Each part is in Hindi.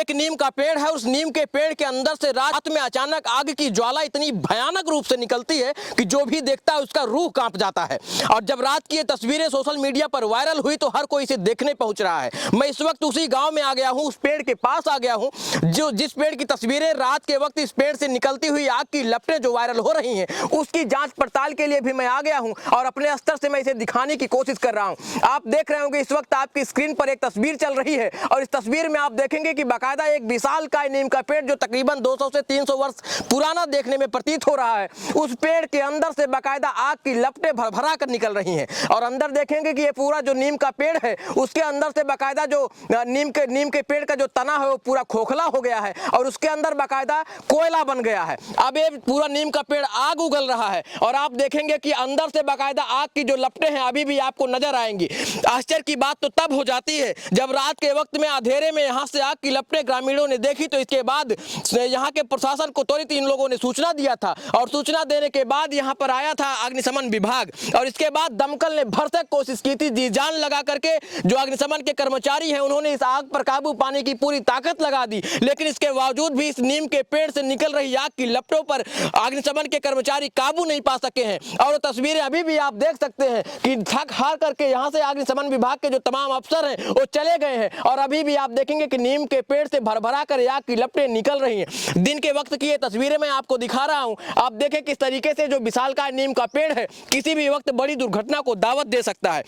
एक नीम का पेड़ है, उस नीम के पेड़ के अंदर से रात में अचानक आग की ज्वाला इतनी भयानक रूप से निकलती है कि जो भी देखता है उसका रूह कांप जाता है। और जब रात की ये तस्वीरें सोशल मीडिया पर वायरल हुई तो हर कोई इसे देखने पहुंच रहा है। मैं इस वक्त उसी गांव में आ गया हूं, उस पेड़ के पास आ गया हूं जिस पेड़ की तस्वीरें रात के वक्त इस पेड़ से निकलती हुई आग की लपटें जो वायरल हो रही हैं उसकी जांच पड़ताल के लिए भी मैं आ गया हूं और अपने स्तर से मैं इसे दिखाने की कोशिश कर रहा हूं। आप देख रहे होंगे इस वक्त आपकी स्क्रीन पर एक तस्वीर चल रही है और इस तस्वीर में आप देखेंगे कि बाकायदा एक विशालकाय नीम का पेड़ जो तकरीबन 200 से 300 वर्ष पुराना देखने में प्रतीत हो रहा है, उस पेड़ के अंदर से बाकायदा आग की लपटें भरभरा कर निकल रही हैं। और अंदर देखेंगे कि ये पूरा जो नीम का पेड़ है उसके अंदर से बाकायदा जो नीम के पेड़ का जो तना है वो पूरा खोखला हो गया है और उसके अंदर बाकायदा कोयला बन गया है। अब ये पूरा नीम का पेड़ आग उगल रहा है और आप देखेंगे कि अंदर से बाकायदा आग की जो लपटें हैं अभी भी आपको नजर आएंगी। आश्चर्य की बात तो तब हो जाती है जब रात के वक्त में अंधेरे में यहाँ से आग की लपटें ग्रामीणों ने देखी तो इसके बाद यहाँ के प्रशासन को त्वरित इन लोगों ने सूचना दिया था और सूचना देने के बाद यहाँ पर आया था अग्निशमन विभाग और इसके बाद दमकल ने भरसक कोशिश की थी, जी जान लगा करके जो अग्निशमन के कर्मचारी हैं उन्होंने इस आग पर काबू पाने की पूरी ताकत लगा दी। लेकिन इसके बावजूद भी इस नीम के पेड़ से निकल रही आग की लपटों पर अग्निशमन के कर्मचारी काबू नहीं पा सके हैं और वो तस्वीरें अभी भी आप देख सकते हैं कि थक हार करके यहाँ से अग्निशमन विभाग के जो तमाम अफसर हैं वो चले गए हैं और अभी भी आप देखेंगे कि नीम के पेड़ से भरभरा कर आग की लपटें निकल रही हैं। दिन के वक्त की ये तस्वीरें मैं आपको दिखा रहा हूं, आप देखें किस तरीके से जो विशालकाय नीम का पेड़ है किसी भी वक्त बड़ी दुर्घटना को दावत दे सकता है।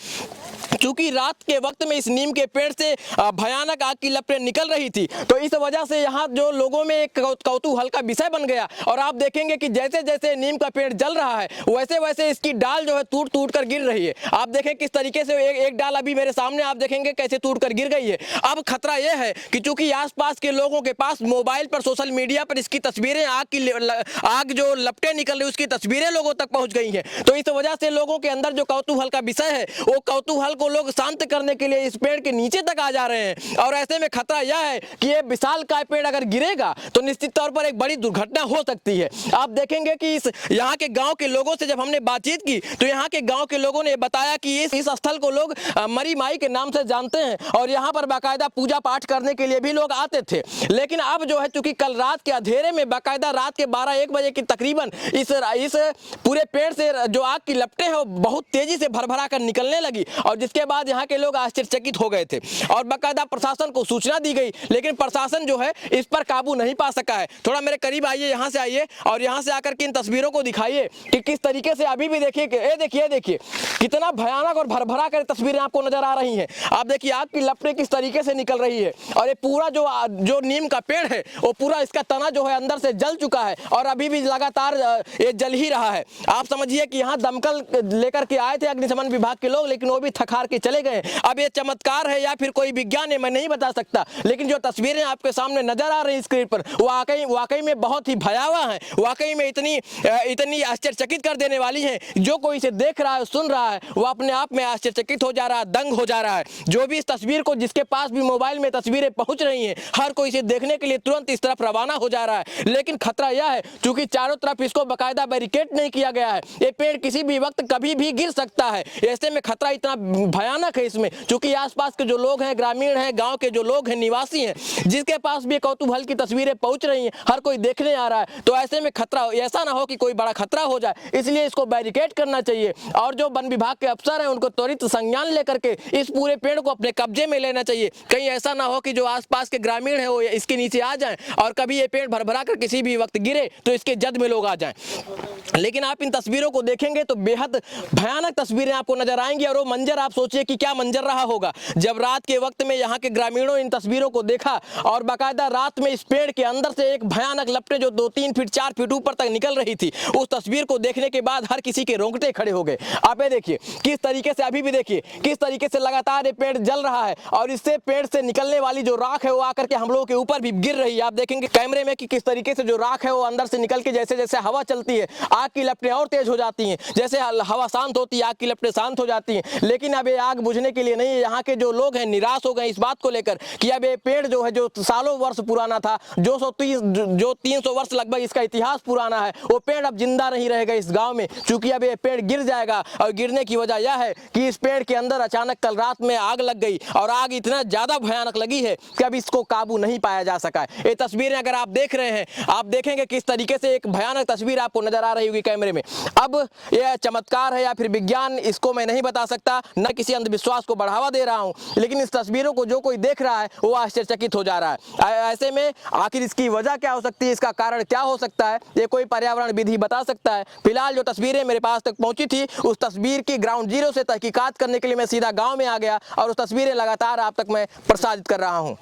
क्योंकि रात के वक्त में इस नीम के पेड़ से भयानक आग की लपटें निकल रही थी तो इस वजह से यहाँ जो लोगों में एक कौतूहल का विषय बन गया और आप देखेंगे कि जैसे जैसे नीम का पेड़ जल रहा है वैसे वैसे इसकी डाल जो है टूट टूट कर गिर रही है। आप देखें किस तरीके से एक डाल अभी मेरे सामने आप देखेंगे कैसे टूट कर गिर गई है। अब खतरा यह है कि चूंकि आसपास के लोगों के पास मोबाइल पर सोशल मीडिया पर इसकी तस्वीरें आग जो लपटें निकल रही उसकी तस्वीरें लोगों तक पहुंच गई हैं तो इस वजह से लोगों के अंदर जो कौतूहल का विषय है वो कौतूहल को लोग शांत करने के लिए इस पेड़ के नीचे तक आ जा रहे हैं और ऐसे में खतरा यह है कि ये विशालकाय पेड़ अगर गिरेगा तो निश्चित तौर पर एक बड़ी दुर्घटना हो सकती है। आप देखेंगे कि इस यहाँ के गांव के लोगों से जब हमने बातचीत की तो यहाँ के गांव के लोगों ने बताया कि इस स्थल को लोग मरी माई के नाम से जानते हैं और यहाँ पर बाकायदा पूजा पाठ करने के लिए भी लोग आते थे। लेकिन अब जो है चूंकि कल रात के अंधेरे में बाकायदा रात के 12-1 बजे की तकरीबन इस पूरे पेड़ से जो आग की लपटें हैं वो बहुत तेजी से भरभरा कर निकलने लगी और जिसके बाद यहाँ के लोग आश्चर्यचकित हो गए थे और बाकायदा प्रशासन को सूचना दी गई लेकिन प्रशासन जो है इस पर काबू नहीं पा सका है। थोड़ा मेरे करीब आइए, यहाँ से आइए और यहाँ से आकर के इन तस्वीरों को दिखाइए कि किस तरीके से अभी भी देखिए कितना भयानक और भरभरा कर तस्वीरें आपको नजर आ रही हैं। आप देखिए आग की लपटें किस तरीके से निकल रही है और ये पूरा जो नीम का पेड़ है वो पूरा इसका तना जो है अंदर से जल चुका है और अभी भी लगातार ये जल ही रहा है। आप समझिए कि यहाँ दमकल लेकर के आए थे अग्निशमन विभाग के लोग लेकिन वो भी थक हार के चले गए। अब ये चमत्कार है या फिर कोई विज्ञान है मैं नहीं बता सकता लेकिन जो तस्वीरें आपके सामने नजर आ रही हैं स्क्रीन पर वाकई में बहुत ही भयावह है, वाकई में इतनी आश्चर्यचकित कर देने वाली है। जो कोई इसे देख रहा है सुन रहा है वो अपने आप में आश्चर्यचकित हो जा रहा है, दंग हो जा रहा है। जो भी इस तस्वीर को जिसके पास भी मोबाइल में तस्वीरें पहुंच रही हैं हर कोई इसे देखने के लिए तुरंत इस तरफ रवाना हो जा रहा है। लेकिन खतरा यह है चूंकि चारों तरफ इसको बाकायदा बैरिकेड नहीं किया गया है, ये पेड़ किसी भी वक्त कभी भी गिर सकता है। ऐसे में खतरा इतना भयानक है इसमें चूंकि आसपास के जो लोग हैं ग्रामीण हैं गांव के जो लोग हैं निवासी हैं जिसके पास भी कौतूहल की तस्वीरें पहुंच रही हैं हर कोई देखने आ रहा है तो ऐसे में खतरा ऐसा ना हो कि कोई बड़ा खतरा हो जाए इसलिए इसको बैरिकेड करना चाहिए और जो वन विभाग के अफसर हैं उनको त्वरित संज्ञान लेकर के इस पूरे पेड़ को अपने कब्जे में लेना चाहिए। कहीं ऐसा ना हो कि जो आसपास के ग्रामीण है वो इसके नीचे आ जाएं और कभी ये पेड़ भरभरा कर किसी भी वक्त गिरे तो इसके जद में लोग आ जाएं। लेकिन आप इन तस्वीरों को देखेंगे तो बेहद भयानक तस्वीरें आपको नजर आएंगी और वो मंजर आप सोचिए कि क्या मंजर रहा होगा जब रात के वक्त में यहाँ के ग्रामीणों इन तस्वीरों को देखा और बाकायदा रात में इस पेड़ के अंदर से एक भयानक लपटें जो 2-3 फीट 4 फीट ऊपर तक निकल रही थी उस तस्वीर को देखने के बाद हर किसी के रोंगटे खड़े हो गए। आप ये देखिए किस तरीके से अभी भी देखिए किस तरीके से लगातार ये पेड़ जल रहा है और इससे पेड़ से निकलने वाली जो राख है वो आकर के हम लोगों के ऊपर भी गिर रही है। आप देखेंगे कैमरे में कि किस तरीके से जो राख है वो अंदर से निकल के जैसे जैसे हवा चलती है आग की लपटें और तेज हो जाती हैं, जैसे हवा शांत होती है आग की लपटें शांत हो जाती हैं। लेकिन अब ये आग बुझने के लिए नहीं है। यहाँ के जो लोग हैं निराश हो गए इस बात को लेकर कि अब ये पेड़ जो है जो सालों वर्ष पुराना था जो 300 वर्ष लगभग इसका इतिहास पुराना है वो पेड़ अब जिंदा नहीं रहेगा इस गांव में क्योंकि अब ये पेड़ गिर जाएगा और गिरने की वजह यह है कि इस पेड़ के अंदर अचानक कल रात में आग लग गई और आग इतना ज्यादा भयानक लगी है कि अब इसको काबू नहीं पाया जा सका है। ये तस्वीरें अगर आप देख रहे हैं, आप देखेंगे किस तरीके से एक भयानक तस्वीर आपको नजर आ रही होगी कैमरे में। अब यह चमत्कार है या फिर विज्ञान, इसको मैं नहीं बता सकता, न किसी अंधविश्वास को बढ़ावा दे रहा हूं, लेकिन इस तस्वीरों को जो कोई देख रहा है वो आश्चर्यचकित हो जा रहा है। ऐसे में आखिर इसकी वजह क्या हो सकती है, इसका कारण क्या हो सकता है, ये कोई पर्यावरण विधि बता सकता है। फिलहाल जो तस्वीरें मेरे पास तक पहुंची थी, उस तस्वीर की ग्राउंड जीरो से तहकीकात करने के लिए मैं सीधा गांव में आ गया और उस तस्वीरें लगातार आप तक मैं प्रसारित कर रहा हूं।